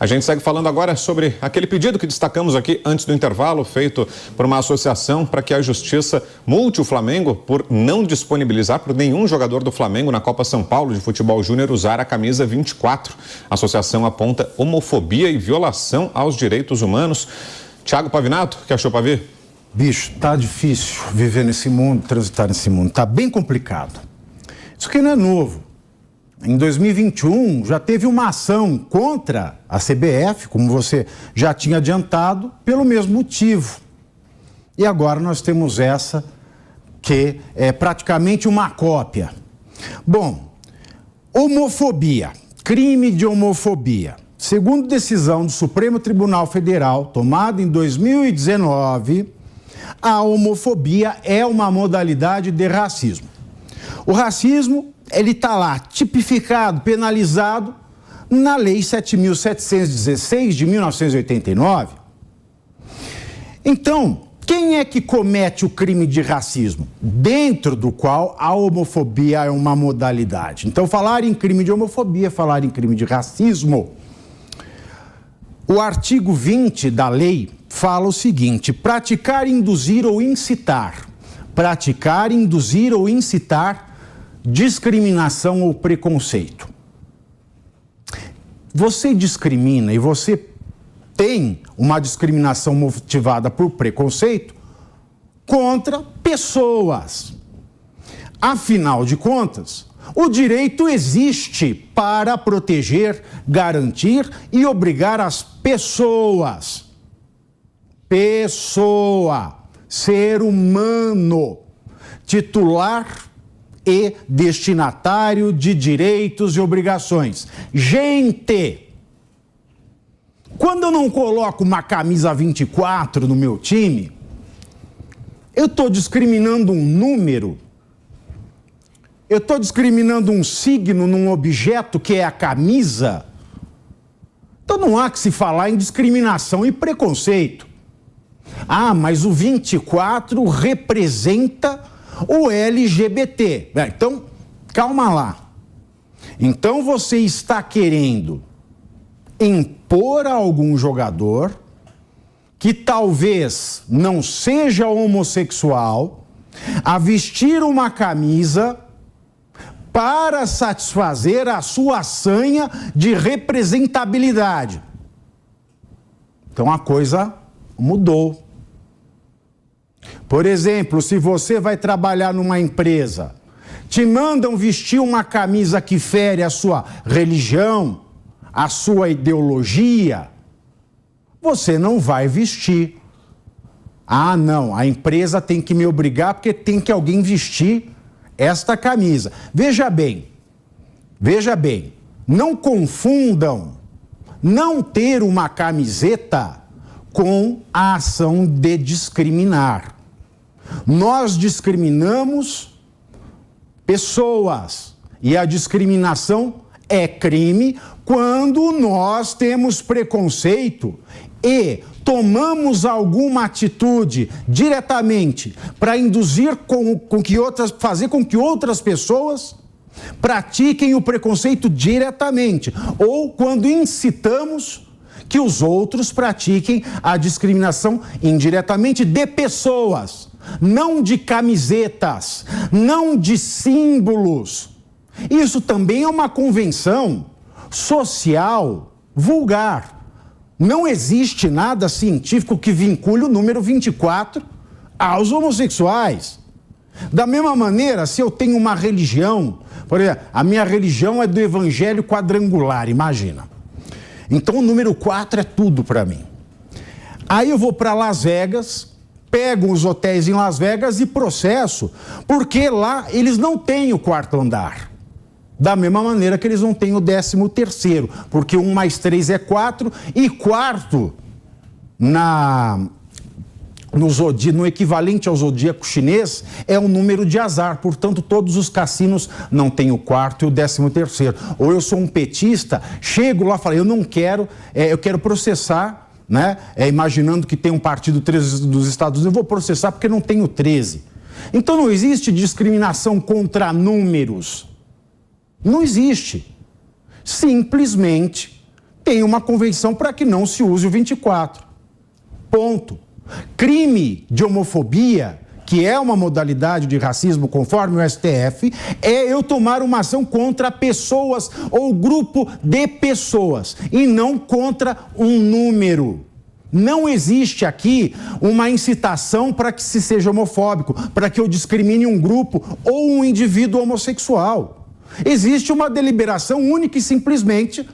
A gente segue falando agora sobre aquele pedido que destacamos aqui antes do intervalo, feito por uma associação para que a Justiça multe o Flamengo por não disponibilizar por nenhum jogador do Flamengo na Copa São Paulo de Futebol Júnior usar a camisa 24. A associação aponta homofobia e violação aos direitos humanos. Thiago Pavinato, o que achou, Pavi? Bicho, tá difícil viver nesse mundo, transitar nesse mundo, tá bem complicado. Isso aqui não é novo. Em 2021, já teve uma ação contra a CBF, como você já tinha adiantado, pelo mesmo motivo. E agora nós temos essa, que é praticamente uma cópia. Bom, homofobia, crime de homofobia. Segundo decisão do Supremo Tribunal Federal, tomada em 2019, a homofobia é uma modalidade de racismo. O racismo, ele está lá tipificado, penalizado na Lei 7.716 de 1989. Então, quem é que comete o crime de racismo? Dentro do qual a homofobia é uma modalidade. Então, falar em crime de homofobia, falar em crime de racismo. O artigo 20 da lei fala o seguinte: praticar, induzir ou incitar. Praticar, induzir ou incitar discriminação ou preconceito. Você discrimina e você tem uma discriminação motivada por preconceito contra pessoas. Afinal de contas, o direito existe para proteger, garantir e obrigar as pessoas. Pessoa, ser humano, titular e destinatário de direitos e obrigações. Gente, quando eu não coloco uma camisa 24 no meu time, eu estou discriminando um número, eu estou discriminando um signo num objeto que é a camisa. Então não há que se falar em discriminação e preconceito. Ah, mas o 24 representa o LGBT. Então, calma lá. Então você está querendo impor a algum jogador que talvez não seja homossexual a vestir uma camisa para satisfazer a sua sanha de representabilidade. Então a coisa mudou. Por exemplo, se você vai trabalhar numa empresa, te mandam vestir uma camisa que fere a sua religião, a sua ideologia, você não vai vestir. Ah, não, a empresa tem que me obrigar porque tem que alguém vestir esta camisa. Veja bem, não confundam não ter uma camiseta com a ação de discriminar. Nós discriminamos pessoas e a discriminação é crime quando nós temos preconceito e tomamos alguma atitude diretamente para induzir fazer com que outras pessoas pratiquem o preconceito diretamente, ou quando incitamos que os outros pratiquem a discriminação indiretamente de pessoas, não de camisetas, não de símbolos. Isso também é uma convenção social vulgar. Não existe nada científico que vincule o número 24 aos homossexuais. Da mesma maneira, se eu tenho uma religião, por exemplo, a minha religião é do evangelho quadrangular, imagina. Então o número 4 é tudo para mim. Aí eu vou para Las Vegas, pego os hotéis em Las Vegas e processo, porque lá eles não têm o quarto andar. Da mesma maneira que eles não têm o 13º, porque 1 mais 3 é 4, e quarto no equivalente ao zodíaco chinês é um número de azar, portanto todos os cassinos não têm o quarto e o 13º. Ou eu sou um petista, chego lá e falo, eu não quero, eu quero processar, né? Imaginando que tem um partido 13 dos Estados Unidos, eu vou processar porque não tenho 13. Então não existe discriminação contra números. Não existe. Simplesmente tem uma convenção para que não se use o 24. Ponto. Crime de homofobia, que é uma modalidade de racismo conforme o STF, é eu tomar uma ação contra pessoas ou grupo de pessoas e não contra um número. Não existe aqui uma incitação para que se seja homofóbico, para que eu discrimine um grupo ou um indivíduo homossexual. Existe uma deliberação única e simplesmente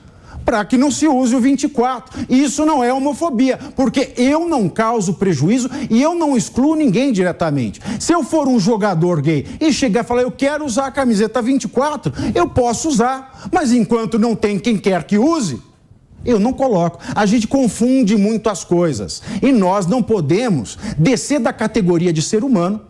para que não se use o 24. Isso não é homofobia, porque eu não causo prejuízo e eu não excluo ninguém diretamente. Se eu for um jogador gay e chegar e falar, eu quero usar a camiseta 24, eu posso usar, mas enquanto não tem quem quer que use, eu não coloco. A gente confunde muito as coisas e nós não podemos descer da categoria de ser humano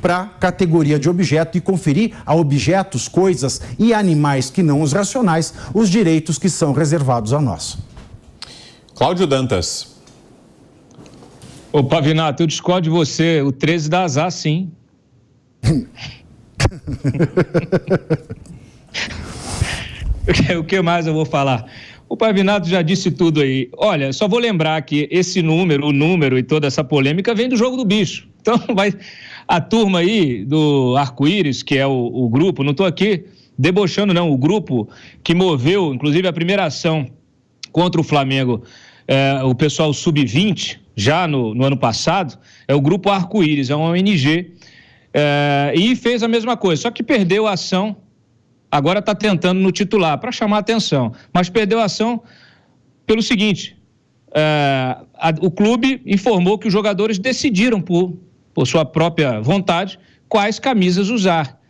para a categoria de objeto e conferir a objetos, coisas e animais que não os racionais os direitos que são reservados a nós. Cláudio Dantas. Ô, Pavinato, eu discordo de você. O 13 dá azar, sim. O que mais eu vou falar? O Pavinato já disse tudo aí. Olha, só vou lembrar que esse número, o número e toda essa polêmica vem do jogo do bicho. Então, a turma aí do Arco-Íris, que é o grupo, não estou aqui debochando não, o grupo que moveu, inclusive a primeira ação contra o Flamengo, o pessoal sub-20, já no ano passado, é o grupo Arco-Íris, é uma ONG, e fez a mesma coisa, só que perdeu a ação. Agora está tentando no titular, para chamar a atenção, mas perdeu a ação pelo seguinte, o clube informou que os jogadores decidiram por sua própria vontade quais camisas usar.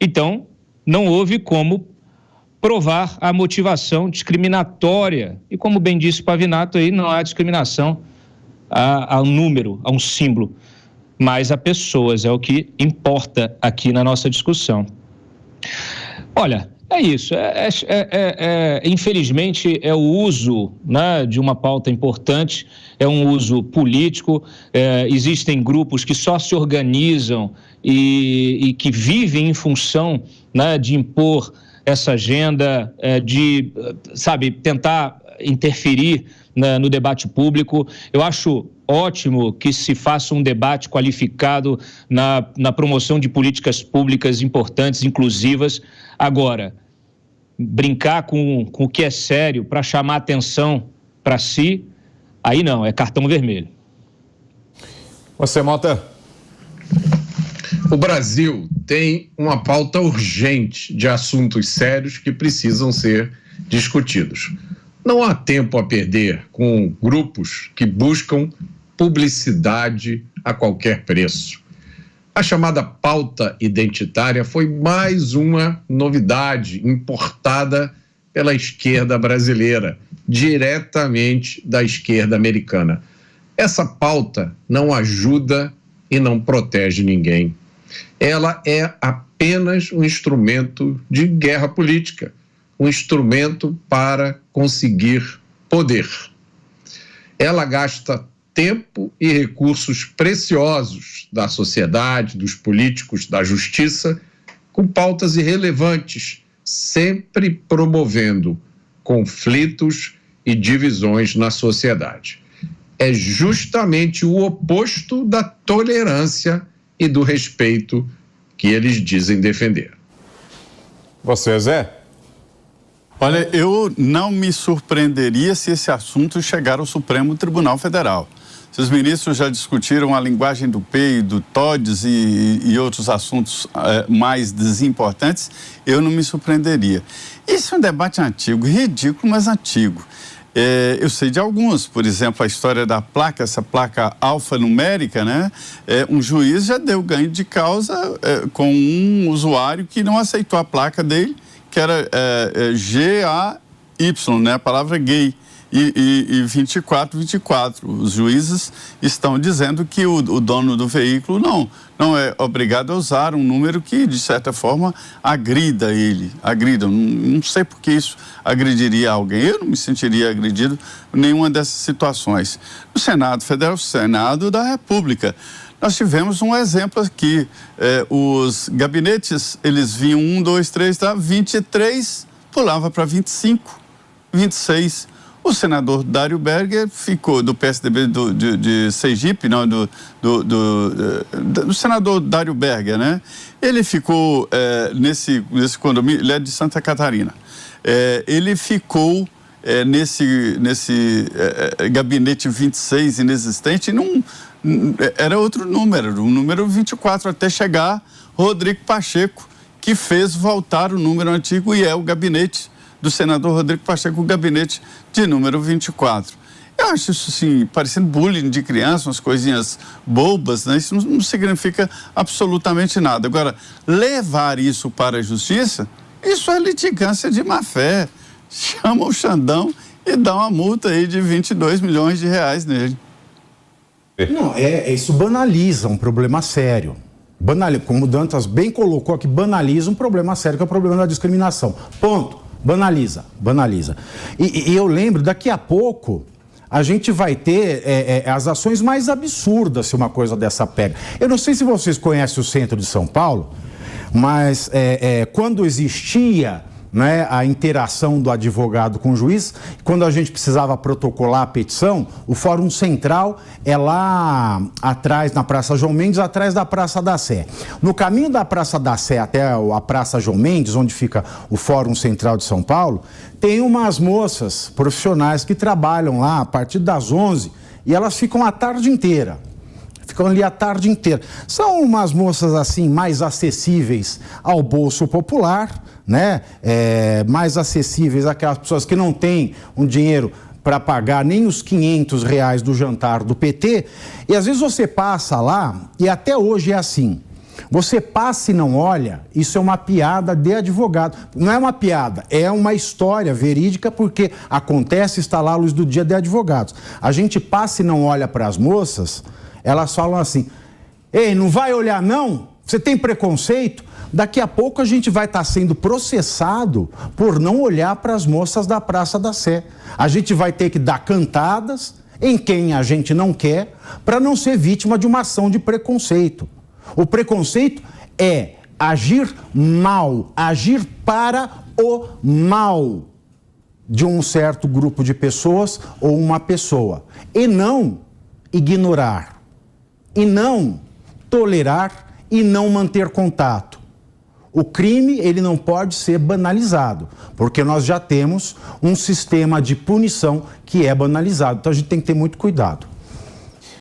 Então, não houve como provar a motivação discriminatória. E como bem disse o Pavinato aí, não há discriminação a um número, a um símbolo, mas a pessoas, é o que importa aqui na nossa discussão. Olha, é isso, infelizmente é o uso, né, de uma pauta importante, é um uso político, existem grupos que só se organizam e que vivem em função, né, de impor essa agenda, de, sabe, tentar interferir no debate público. Eu acho ótimo que se faça um debate qualificado na promoção de políticas públicas importantes, inclusivas. Agora, brincar com o que é sério para chamar atenção para si, aí não, é cartão vermelho. Você, Mota? O Brasil tem uma pauta urgente de assuntos sérios que precisam ser discutidos. Não há tempo a perder com grupos que buscam publicidade a qualquer preço. A chamada pauta identitária foi mais uma novidade importada pela esquerda brasileira, diretamente da esquerda americana. Essa pauta não ajuda e não protege ninguém. Ela é apenas um instrumento de guerra política, um instrumento para conseguir poder. Ela gasta tempo e recursos preciosos da sociedade, dos políticos, da justiça, com pautas irrelevantes, sempre promovendo conflitos e divisões na sociedade. É justamente o oposto da tolerância e do respeito que eles dizem defender. Você, Zé? Olha, eu não me surpreenderia se esse assunto chegar ao Supremo Tribunal Federal. Se os ministros já discutiram a linguagem do PEI, do TODES e outros assuntos mais desimportantes, eu não me surpreenderia. Isso é um debate antigo, ridículo, mas antigo. Eu sei de alguns, por exemplo, a história da placa, essa placa alfanumérica, né? Um juiz já deu ganho de causa com um usuário que não aceitou a placa dele, que era G-A-Y, né? A palavra gay. E 24. Os juízes estão dizendo que o dono do veículo não é obrigado a usar um número que, de certa forma, agrida ele. Não sei por que isso agrediria alguém. Eu não me sentiria agredido em nenhuma dessas situações. No Senado Federal, Senado da República, nós tivemos um exemplo aqui. Os gabinetes, eles vinham 1, 2, 3, 23, pulava para 25, 26. O senador Dário Berger ficou, do PSDB de Sergipe, não, do senador Dário Berger, né? Ele ficou nesse condomínio, ele é de Santa Catarina. Ele ficou nesse gabinete 26 inexistente, era outro número, o número 24, até chegar Rodrigo Pacheco, que fez voltar o número antigo, e é o gabinete do senador Rodrigo Pacheco, o gabinete de número 24. Eu acho isso, assim, parecendo bullying de criança, umas coisinhas bobas, né? Isso não significa absolutamente nada. Agora, levar isso para a justiça, isso é litigância de má fé. Chama o Xandão e dá uma multa aí de 22 milhões de reais nele. Não, isso banaliza um problema sério. Como o Dantas bem colocou aqui, banaliza um problema sério, que é o problema da discriminação. Ponto. Banaliza. E eu lembro, daqui a pouco, a gente vai ter as ações mais absurdas se uma coisa dessa pega. Eu não sei se vocês conhecem o centro de São Paulo, mas quando existia, né, a interação do advogado com o juiz, quando a gente precisava protocolar a petição, o Fórum Central é lá atrás, na Praça João Mendes, atrás da Praça da Sé. No caminho da Praça da Sé até a Praça João Mendes, onde fica o Fórum Central de São Paulo, tem umas moças profissionais que trabalham lá a partir das 11 e elas ficam a tarde inteira. Ficam ali a tarde inteira. São umas moças assim mais acessíveis ao bolso popular, né? Mais acessíveis àquelas pessoas que não têm um dinheiro para pagar nem os R$500 do jantar do PT. E às vezes você passa lá, e até hoje é assim. Você passa e não olha, isso é uma piada de advogado. Não é uma piada, é uma história verídica, porque acontece, está lá à luz do dia de advogados. A gente passa e não olha para as moças, elas falam assim: ei, não vai olhar não? Você tem preconceito? Daqui a pouco a gente vai estar sendo processado por não olhar para as moças da Praça da Sé. A gente vai ter que dar cantadas em quem a gente não quer para não ser vítima de uma ação de preconceito. O preconceito é agir mal, agir para o mal de um certo grupo de pessoas ou uma pessoa. E não ignorar, e não tolerar e não manter contato. O crime, ele não pode ser banalizado, porque nós já temos um sistema de punição que é banalizado. Então a gente tem que ter muito cuidado.